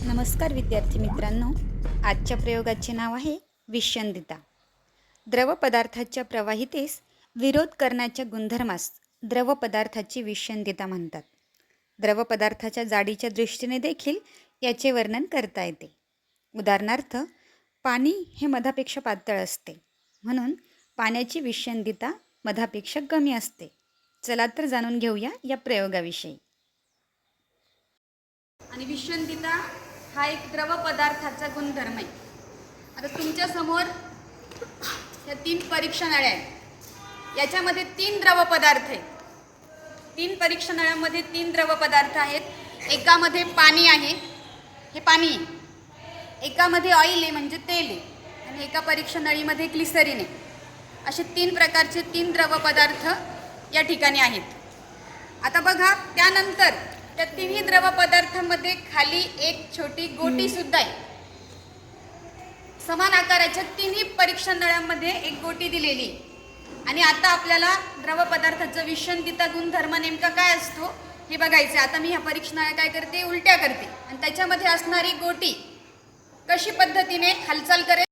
नमस्कार विद्यार्थी मित्रांनो, आजच्या प्रयोगाचे नाव आहे विषंदिता। द्रव पदार्थाच्या प्रवाहितेस विरोध करण्याच्या गुणधर्मास द्रव पदार्थाची विषंदिता म्हणतात। द्रव पदार्थाच्या जाडीच्या दृष्टीने देखील याचे वर्णन करता येते। उदाहरणार्थ, पाणी हे मधापेक्षा पातळ असते, म्हणून पाण्याची विषंदिता मधापेक्षा कमी असते। चला तर जाणून घेऊया या प्रयोगाविषयी। आणि विषंदिता हा एक द्रव पदार्थाचा गुणधर्म आहे। आता तुमच्या समोर या 3 परीक्षा नळ्या आहेत। याच्यामध्ये 3 द्रव पदार्थ आहेत। 3 परीक्षा नळ्यांमध्ये 3 द्रव पदार्थ आहेत। एकामध्ये पाणी आहे, हे पाणी आहे। एकामध्ये ऑइल आहे म्हणजे तेल आहे, आणि एका परीक्षा नळीमध्ये ग्लिसरीन आहे। असे 3 प्रकारचे 3 द्रव पदार्थ या ठिकाणी आहेत। आता बघा, त्यानंतर त्या तिन्ही द्रव पदार्थांमध्ये खाली एक छोटी गोटी सुद्धा आहे। समान आकाराच्या तिन्ही परीक्षा नळ्यांमध्ये एक गोटी दिलेली आहे। आणि आता आपल्याला द्रव पदार्थाचा विषंदिता गुणधर्म नेमका काय असतो हे बघायचे। आता मी ह्या परीक्षा नळ्या काय करते, उलट्या करते, आणि त्याच्यामध्ये असणारी गोटी कशी पद्धतीने हालचाल करेल